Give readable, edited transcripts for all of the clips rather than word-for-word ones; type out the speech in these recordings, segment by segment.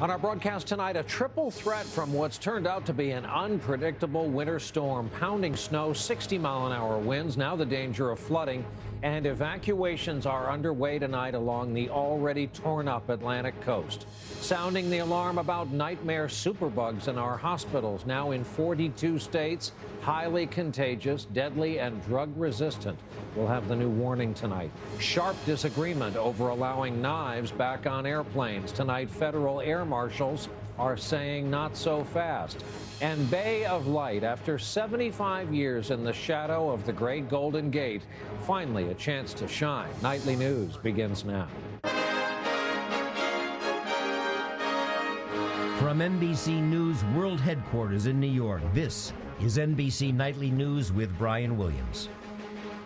On our broadcast tonight, a triple threat from what's turned out to be an unpredictable winter storm. Pounding snow, 60-mile-an-hour winds, now the danger of flooding, and evacuations are underway tonight along the already torn-up Atlantic coast. Sounding the alarm about nightmare superbugs in our hospitals, now in 42 states, highly contagious, deadly, and drug-resistant. We'll have the new warning tonight. Sharp disagreement over allowing knives back on airplanes. Tonight, federal air marshals are saying not so fast. And Bay of Light, after 75 years in the shadow of the Great Golden Gate, finally a chance to shine. Nightly News begins now. From NBC News World Headquarters in New York, this is NBC Nightly News with Brian Williams.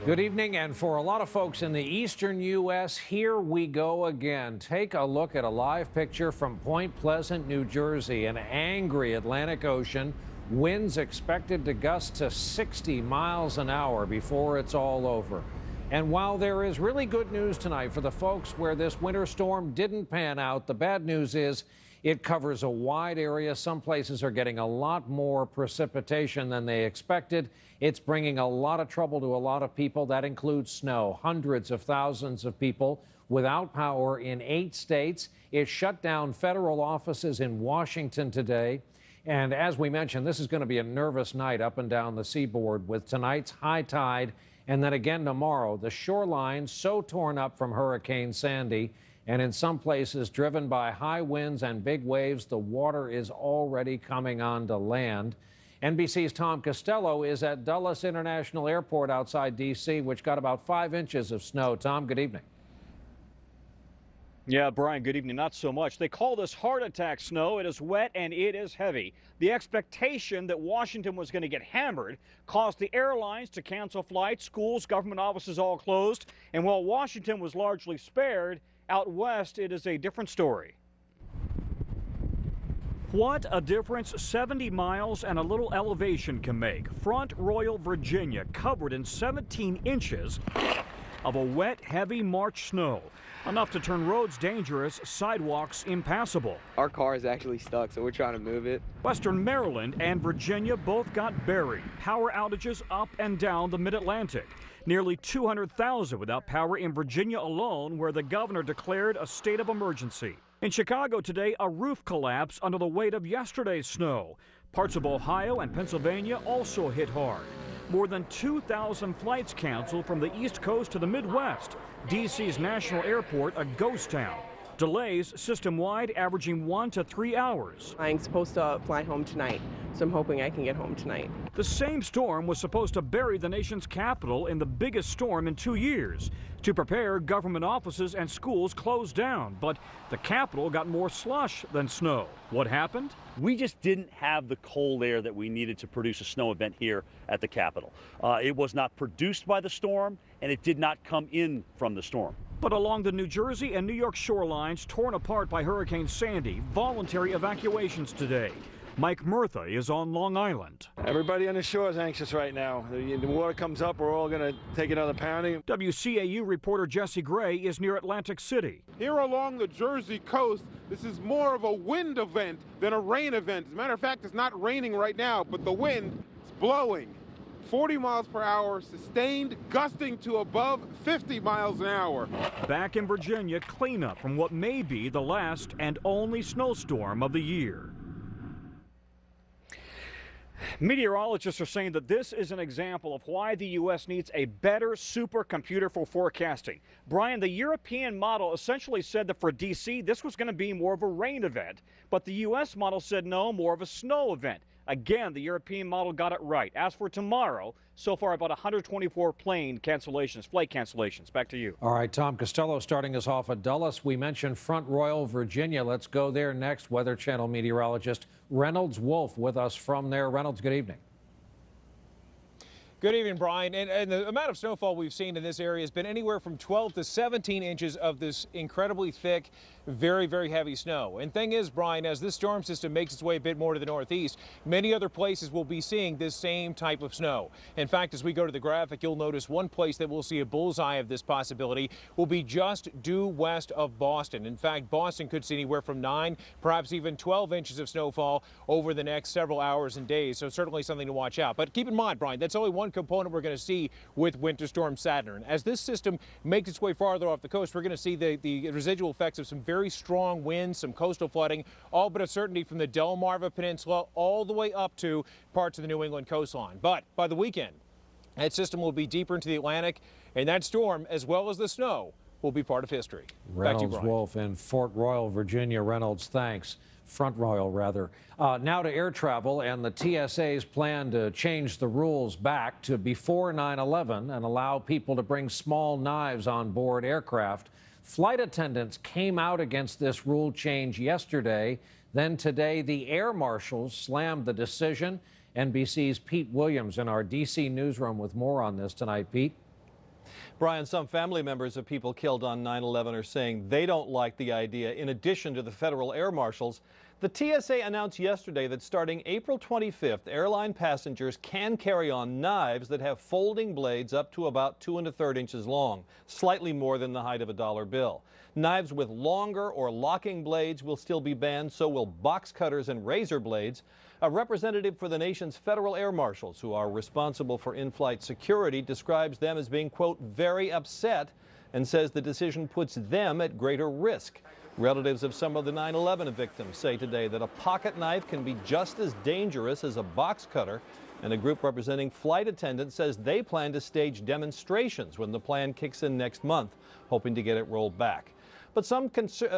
Good evening, and for a lot of folks in the eastern U.S., here we go again. Take a look at a live picture from Point Pleasant, New Jersey. An angry Atlantic Ocean, winds expected to gust to 60 miles an hour before it's all over. And while there is really good news tonight for the folks where this winter storm didn't pan out, the bad news is it covers a wide area. Some places are getting a lot more precipitation than they expected. It's bringing a lot of trouble to a lot of people. That includes snow. Hundreds of thousands of people without power in 8 states. It shut down federal offices in Washington today. And as we mentioned, this is going to be a nervous night up and down the seaboard with tonight's high tide. And then again tomorrow, the shoreline so torn up from Hurricane Sandy. And in some places, driven by high winds and big waves, the water is already coming onto land. NBC's Tom Costello is at Dulles International Airport outside D.C., which got about 5 inches of snow. Tom, good evening. Yeah, Brian, good evening. Not so much. They call this heart attack snow. It is wet and it is heavy. The expectation that Washington was going to get hammered caused the airlines to cancel flights, schools, government offices all closed. And while Washington was largely spared, out west, it is a different story. What a difference 70 miles and a little elevation can make. Front Royal, Virginia, covered in 17 inches of a wet, heavy March snow. Enough to turn roads dangerous, sidewalks impassable. Our car is actually stuck, so we're trying to move it. Western Maryland and Virginia both got buried. Power outages up and down the mid-Atlantic. Nearly 200,000 without power in Virginia alone, where the governor declared a state of emergency. In Chicago today, a roof collapse under the weight of yesterday's snow. Parts of Ohio and Pennsylvania also hit hard. More than 2,000 flights canceled from the East Coast to the Midwest. D.C.'s National Airport, a ghost town. Delays system-wide averaging 1 to 3 hours. I'm supposed to fly home tonight, so I'm hoping I can get home tonight. The same storm was supposed to bury the nation's capital in the biggest storm in 2 years. To prepare, government offices and schools closed down, but the capital got more slush than snow. What happened? We just didn't have the cold air that we needed to produce a snow event here at the Capitol. It was not produced by the storm, and it did not come in from the storm. But along the New Jersey and New York shorelines torn apart by Hurricane Sandy, voluntary evacuations today. Mike Murtha is on Long Island. Everybody on the shore is anxious right now. The water comes up, we're all going to take another pounding. WCAU reporter Jesse Gray is near Atlantic City. Here along the Jersey coast, this is more of a wind event than a rain event. As a matter of fact, it's not raining right now, but the wind is blowing. 40 miles per hour, sustained, gusting to above 50 miles an hour. Back in Virginia, cleanup from what may be the last and only snowstorm of the year. Meteorologists are saying that this is an example of why the U.S. needs a better supercomputer for forecasting. Brian, the European model essentially said that for D.C. this was going to be more of a rain event, but the U.S. model said no, more of a snow event. Again, the European model got it right. As for tomorrow, so far about 124 flight cancellations. Back to you. All right, Tom Costello starting us off at Dulles. We mentioned Front Royal, Virginia. Let's go there next. Weather Channel meteorologist Reynolds Wolf with us from there. Reynolds, good evening. Good evening, Brian. And the amount of snowfall we've seen in this area has been anywhere from 12 to 17 inches of this incredibly thick, very, very heavy snow. And thing is, Brian, as this storm system makes its way a bit more to the northeast, many other places will be seeing this same type of snow. In fact, as we go to the graphic, you'll notice one place that will see a bullseye of this possibility will be just due west of Boston. In fact, Boston could see anywhere from 9, perhaps even 12 inches of snowfall over the next several hours and days. So certainly something to watch out. But keep in mind, Brian, that's only one component we're going to see with Winter Storm Saturn. As this system makes its way farther off the coast, we're going to see the residual effects of some very strong winds, some coastal flooding, all but a certainty from the Delmarva Peninsula all the way up to parts of the New England coastline. But by the weekend, that system will be deeper into the Atlantic, and that storm, as well as the snow, will be part of history. Reynolds Wolf in Fort Royal, Virginia. Reynolds, thanks. Front Royal, rather. Now to air travel and the TSA's plan to change the rules back to before 9/11 and allow people to bring small knives on board aircraft. Flight attendants came out against this rule change yesterday. Then today, the air marshals slammed the decision. NBC's Pete Williams in our D.C. newsroom with more on this tonight. Pete? Brian, some family members of people killed on 9/11 are saying they don't like the idea. In addition to the federal air marshals, the TSA announced yesterday that starting April 25th, airline passengers can carry on knives that have folding blades up to about 2 1/3 inches long, slightly more than the height of a dollar bill. Knives with longer or locking blades will still be banned, so will box cutters and razor blades. A representative for the nation's federal air marshals, who are responsible for in-flight security, describes them as being, quote, very upset, and says the decision puts them at greater risk. Relatives of some of the 9/11 victims say today that a pocket knife can be just as dangerous as a box cutter, and a group representing flight attendants says they plan to stage demonstrations when the plan kicks in next month, hoping to get it rolled back. But some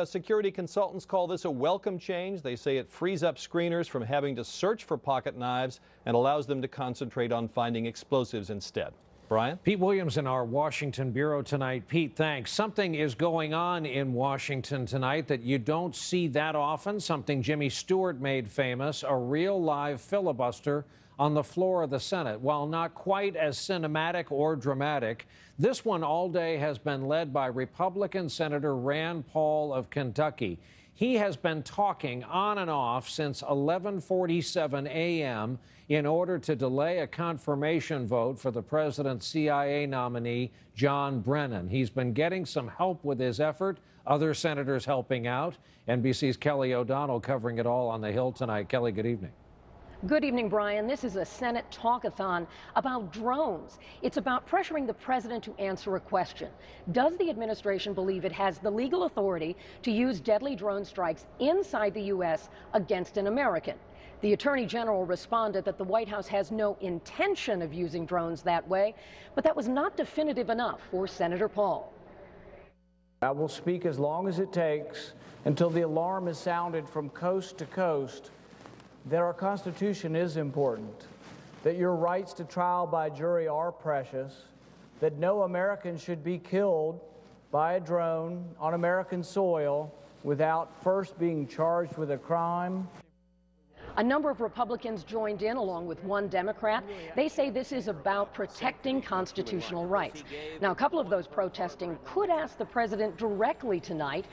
security consultants call this a welcome change. They say it frees up screeners from having to search for pocket knives and allows them to concentrate on finding explosives instead. Brian? Pete Williams in our Washington bureau tonight. Pete, thanks. Something is going on in Washington tonight that you don't see that often, something Jimmy Stewart made famous, a real live filibuster on the floor of the Senate. While not quite as cinematic or dramatic, this one all day has been led by Republican Senator Rand Paul of Kentucky. He has been talking on and off since 11:47 a.m. in order to delay a confirmation vote for the president's CIA nominee, John Brennan. He's been getting some help with his effort, other senators helping out. NBC's Kelly O'Donnell covering it all on the Hill tonight. Kelly, good evening. Good evening, Brian. This is a Senate talkathon about drones. It's about pressuring the president to answer a question. Does the administration believe it has the legal authority to use deadly drone strikes inside the U.S. against an American? The Attorney General responded that the White House has no intention of using drones that way, but that was not definitive enough for Senator Paul. I will speak as long as it takes until the alarm is sounded from coast to coast that our Constitution is important, that your rights to trial by jury are precious, that no American should be killed by a drone on American soil without first being charged with a crime. A number of Republicans joined in, along with one Democrat. They say this is about protecting constitutional rights. Now, a couple of those protesting could ask the president directly tonight.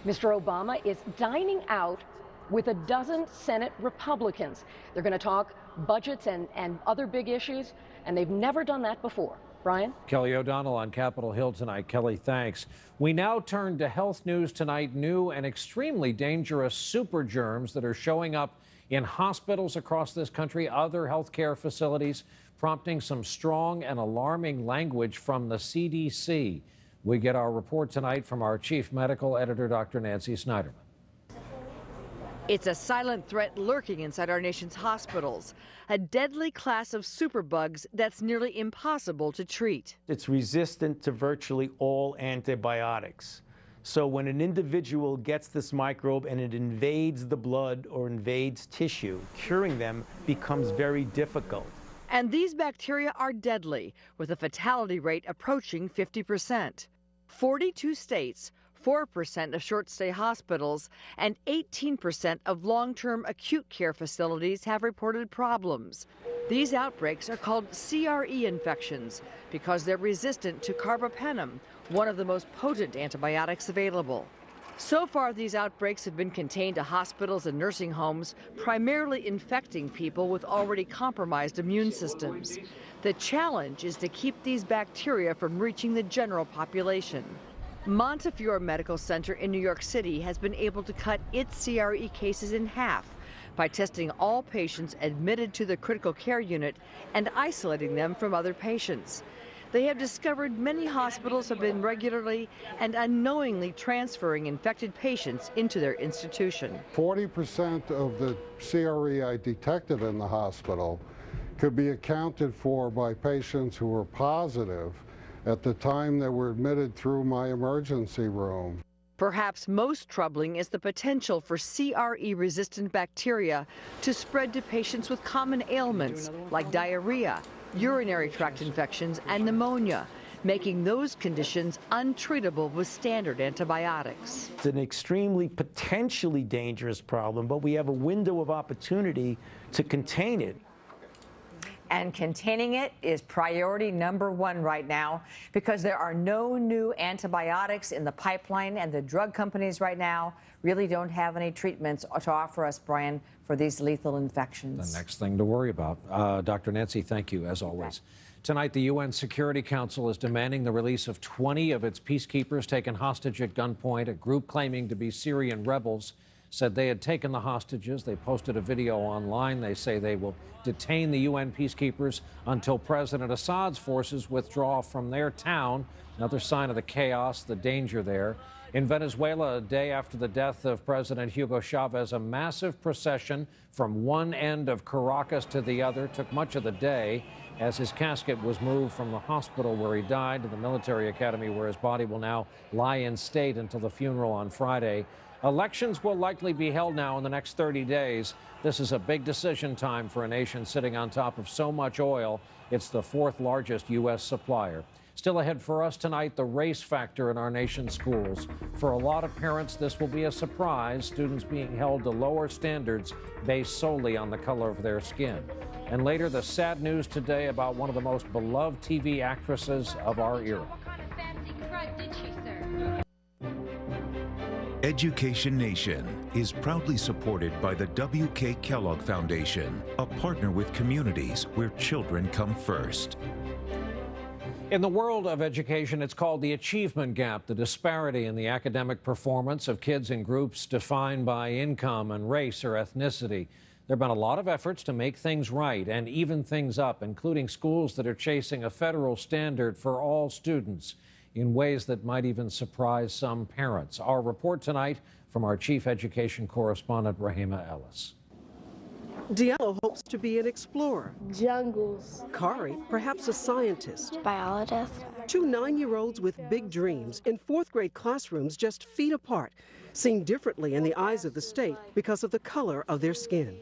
Mr. Obama is dining out with a dozen Senate Republicans. They're going to talk budgets and other big issues, and they've never done that before. Brian? Kelly O'Donnell on Capitol Hill tonight. Kelly, thanks. We now turn to health news tonight. New and extremely dangerous super germs that are showing up in hospitals across this country, other healthcare facilities, prompting some strong and alarming language from the CDC. We get our report tonight from our chief medical editor, Dr. Nancy Snyderman. It's a silent threat lurking inside our nation's hospitals, a deadly class of superbugs that's nearly impossible to treat. It's resistant to virtually all antibiotics. So when an individual gets this microbe and it invades the blood or invades tissue, curing them becomes very difficult. And these bacteria are deadly, with a fatality rate approaching 50%. 42 states, 4% of short-stay hospitals, and 18% of long-term acute care facilities have reported problems. These outbreaks are called CRE infections because they're resistant to carbapenem, one of the most potent antibiotics available. So far, these outbreaks have been contained to hospitals and nursing homes, primarily infecting people with already compromised immune systems. The challenge is to keep these bacteria from reaching the general population. Montefiore Medical Center in New York City has been able to cut its CRE cases in half by testing all patients admitted to the critical care unit and isolating them from other patients. They have discovered many hospitals have been regularly and unknowingly transferring infected patients into their institution. 40% of the CRE I detected in the hospital could be accounted for by patients who were positive at the time they were admitted through my emergency room. Perhaps most troubling is the potential for CRE-resistant bacteria to spread to patients with common ailments like diarrhea, urinary tract infections, and pneumonia, making those conditions untreatable with standard antibiotics. It's an extremely potentially dangerous problem, but we have a window of opportunity to contain it. And containing it is priority number one right now because there are no new antibiotics in the pipeline, and the drug companies right now really don't have any treatments to offer us, Brian, for these lethal infections. The next thing to worry about. Dr. Nancy, thank you, as always. Tonight, the UN Security Council is demanding the release of 20 of its peacekeepers taken hostage at gunpoint. A group claiming to be Syrian rebels said they had taken the hostages. They posted a video online. They say they will detain the UN peacekeepers until President Assad's forces withdraw from their town. Another sign of the chaos, the danger there. In Venezuela, a day after the death of President Hugo Chavez, a massive procession from one end of Caracas to the other took much of the day as his casket was moved from the hospital where he died to the military academy where his body will now lie in state until the funeral on Friday. Elections will likely be held now in the next 30 days. This is a big decision time for a nation sitting on top of so much oil. It's the fourth largest U.S. supplier. Still ahead for us tonight, the race factor in our nation's schools. For a lot of parents, this will be a surprise, students being held to lower standards based solely on the color of their skin. And later, the sad news today about one of the most beloved TV actresses of our era. What kind of fancy crud did she serve? Education Nation is proudly supported by the W.K. Kellogg Foundation, a partner with communities where children come first. In the world of education, it's called the achievement gap, the disparity in the academic performance of kids in groups defined by income and race or ethnicity. There have been a lot of efforts to make things right and even things up, including schools that are chasing a federal standard for all students in ways that might even surprise some parents. Our report tonight from our chief education correspondent, Rahima Ellis. Diallo hopes to be an explorer. Jungles. Kari, perhaps a scientist. Biologist. Two 9-year-olds with big dreams in fourth grade classrooms just feet apart, seen differently in the eyes of the state because of the color of their skin.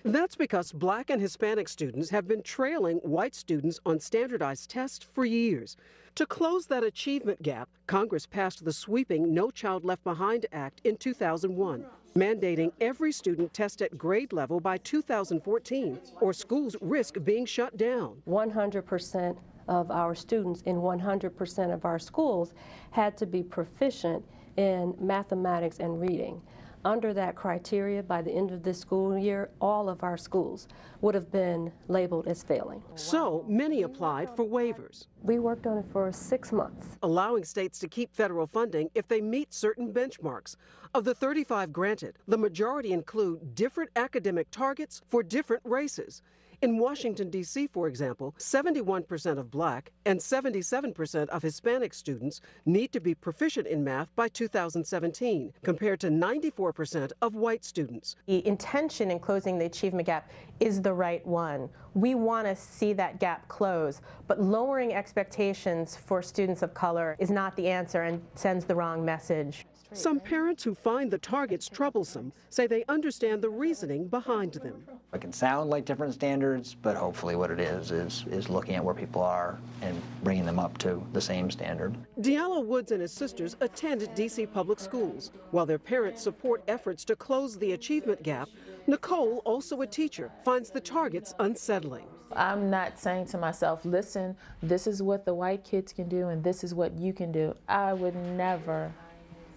That's because Black and Hispanic students have been trailing white students on standardized tests for years. To close that achievement gap, Congress passed the sweeping No Child Left Behind Act in 2001, mandating every student test at grade level by 2014, or schools risk being shut down. 100% of our students in 100% of our schools had to be proficient in mathematics and reading. Under that criteria, by the end of this school year, all of our schools would have been labeled as failing. So many applied for waivers. We worked on it for 6 months. Allowing states to keep federal funding if they meet certain benchmarks. Of the 35 granted, the majority include different academic targets for different races. In Washington, D.C., for example, 71% of Black and 77% of Hispanic students need to be proficient in math by 2017, compared to 94% of white students. The intention in closing the achievement gap is the right one. We want to see that gap close, but lowering expectations for students of color is not the answer and sends the wrong message. Some parents who find the targets troublesome say they understand the reasoning behind them. It can sound like different standards, but hopefully what it is looking at where people are and bringing them up to the same standard. Diallo Woods and his sisters attend D.C. public schools. While their parents support efforts to close the achievement gap, Nicole, also a teacher, finds the targets unsettling. I'm not saying to myself, listen, this is what the white kids can do and this is what you can do. I would never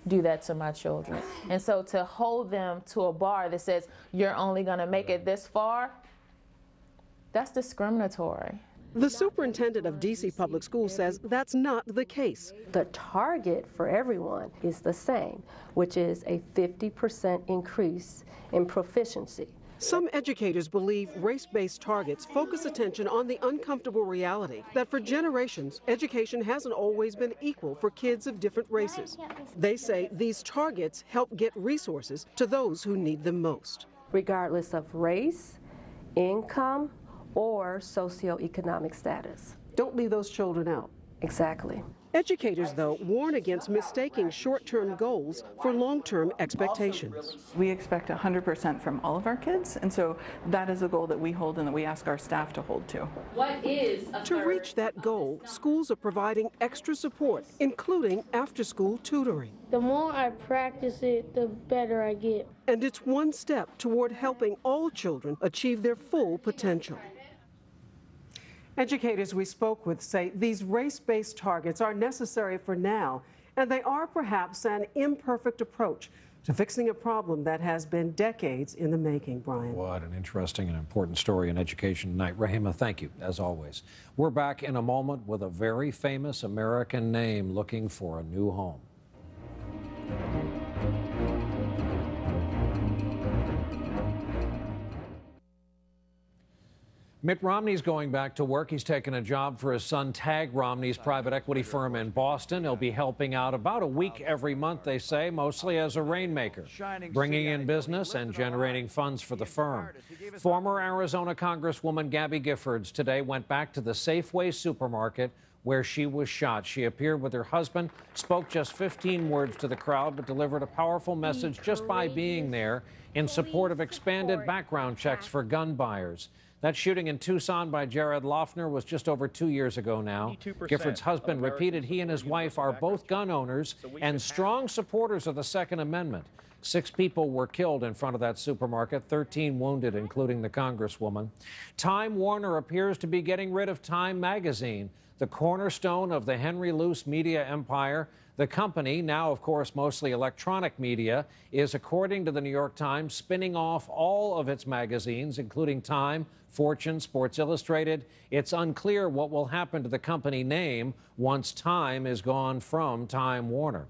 do that to my children. And so to hold them to a bar that says, you're only gonna make it this far, that's discriminatory. The superintendent of D.C. Public Schools says that's not the case. The target for everyone is the same, which is a 50% increase in proficiency. Some educators believe race-based targets focus attention on the uncomfortable reality that for generations, education hasn't always been equal for kids of different races. They say these targets help get resources to those who need them most. Regardless of race, income, or socioeconomic status. Don't leave those children out. Exactly. Educators, though, warn against mistaking short-term goals for long-term expectations. We expect 100% from all of our kids, and so that is a goal that we hold and that we ask our staff to hold to. What is To reach that goal, schools are providing extra support, including after-school tutoring. The more I practice it, the better I get. And it's one step toward helping all children achieve their full potential. Educators we spoke with say these race-based targets are necessary for now, and they are perhaps an imperfect approach to fixing a problem that has been decades in the making, Brian. What an interesting and important story in education tonight. Rahima, thank you, as always. We're back in a moment with a very famous American name looking for a new home. Mitt Romney's going back to work. He's taken a job for his son Tag Romney's private equity firm in Boston. He'll be helping out about a week every month, they say, mostly as a rainmaker, bringing in business and generating funds for the firm. Former Arizona Congresswoman Gabby Giffords today went back to the Safeway supermarket where she was shot. She appeared with her husband, spoke just 15 words to the crowd, but delivered a powerful message just by being there in support of expanded background checks for gun buyers. That shooting in Tucson by Jared Loeffner was just over 2 years ago now. Giffords' husband repeated he and his wife are both gun owners and strong supporters of the Second Amendment. 6 people were killed in front of that supermarket, 13 wounded, including the Congresswoman. Time Warner appears to be getting rid of Time magazine, the cornerstone of the Henry Luce media empire. The company, now of course mostly electronic media, is, according to the New York Times, spinning off all of its magazines, including Time, Fortune, Sports Illustrated. It's unclear what will happen to the company name once Time is gone from Time Warner.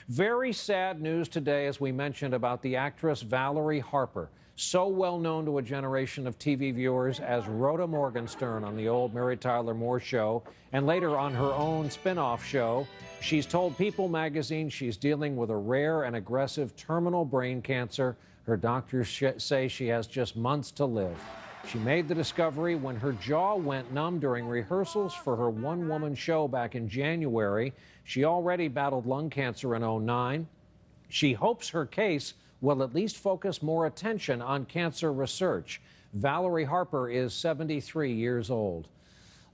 Very sad news today, as we mentioned, about the actress Valerie Harper, so well known to a generation of TV viewers as Rhoda Morgenstern on the old Mary Tyler Moore Show, and later on her own spin-off show. She's told People magazine she's dealing with a rare and aggressive terminal brain cancer. Her doctors say she has just months to live. She made the discovery when her jaw went numb during rehearsals for her one-woman show back in January. She already battled lung cancer in 2009. She hopes her case will at least focus more attention on cancer research. Valerie Harper is 73 years old.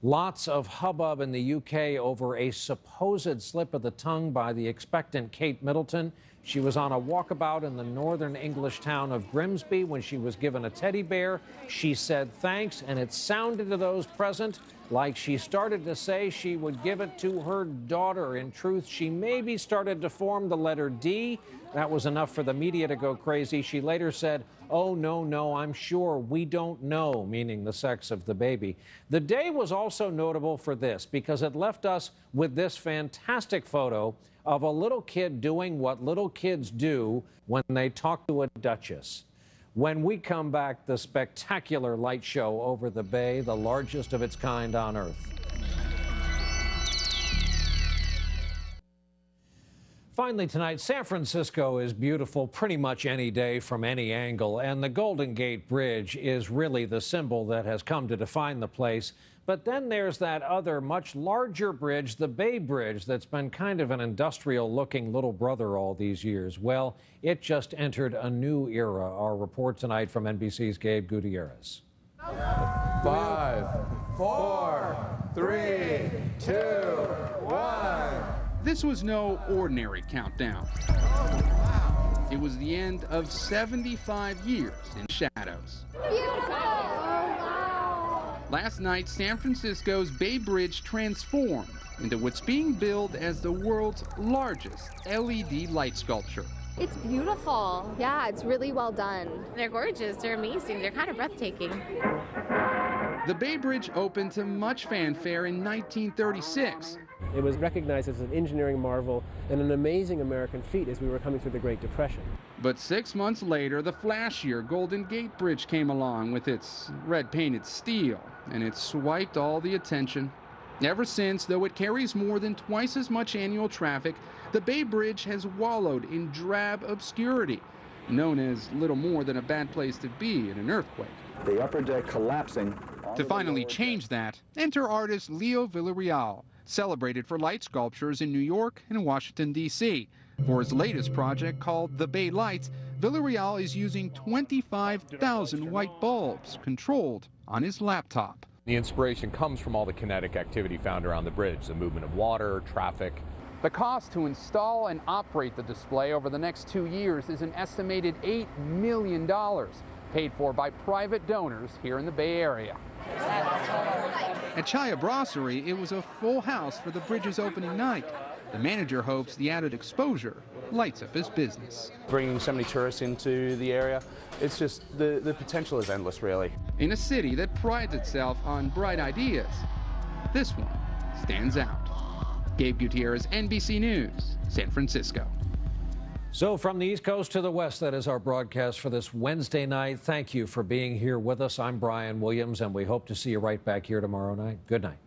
Lots of hubbub in the UK over a supposed slip of the tongue by the expectant Kate Middleton. She was on a walkabout in the northern English town of Grimsby when she was given a teddy bear. She said thanks, and it sounded to those present like she started to say she would give it to her daughter. In truth, she maybe started to form the letter D. That was enough for the media to go crazy. She later said, "Oh, no, I'm sure we don't know," meaning the sex of the baby. The day was also notable for this because it left us with this fantastic photo of a little kid doing what little kids do when they talk to a duchess. When we come back, the spectacular light show over the bay, the largest of its kind on Earth. Finally tonight, San Francisco is beautiful pretty much any day from any angle, and the Golden Gate Bridge is really the symbol that has come to define the place. But then there's that other, much larger bridge, the Bay Bridge, that's been kind of an industrial-looking little brother all these years. Well, it just entered a new era. Our report tonight from NBC's Gabe Gutierrez. 5, 4, 3, 2, 1. This was no ordinary countdown. It was the end of 75 years in shadows. Last night, San Francisco's Bay Bridge transformed into what's being billed as the world's largest LED light sculpture. It's beautiful. Yeah, it's really well done. They're gorgeous. They're amazing. They're kind of breathtaking. The Bay Bridge opened to much fanfare in 1936. It was recognized as an engineering marvel and an amazing American feat as we were coming through the Great Depression. But 6 months later, the flashier Golden Gate Bridge came along with its red-painted steel, and it swiped all the attention. Ever since, though it carries more than twice as much annual traffic, the Bay Bridge has wallowed in drab obscurity, known as little more than a bad place to be in an earthquake. The upper deck collapsing. To finally change that, enter artist Leo Villarreal, celebrated for light sculptures in New York and Washington, D.C. For his latest project called The Bay Lights, Villarreal is using 25,000 white bulbs controlled on his laptop. The inspiration comes from all the kinetic activity found around the bridge, the movement of water, traffic. The cost to install and operate the display over the next 2 years is an estimated $8 million, paid for by private donors here in the Bay Area. At Chaya Brasserie, it was a full house for the bridge's opening night. The manager hopes the added exposure lights up his business. Bringing so many tourists into the area, it's just, the potential is endless, really. In a city that prides itself on bright ideas, this one stands out. Gabe Gutierrez, NBC News, San Francisco. So from the East Coast to the West, that is our broadcast for this Wednesday night. Thank you for being here with us. I'm Brian Williams, and we hope to see you right back here tomorrow night. Good night.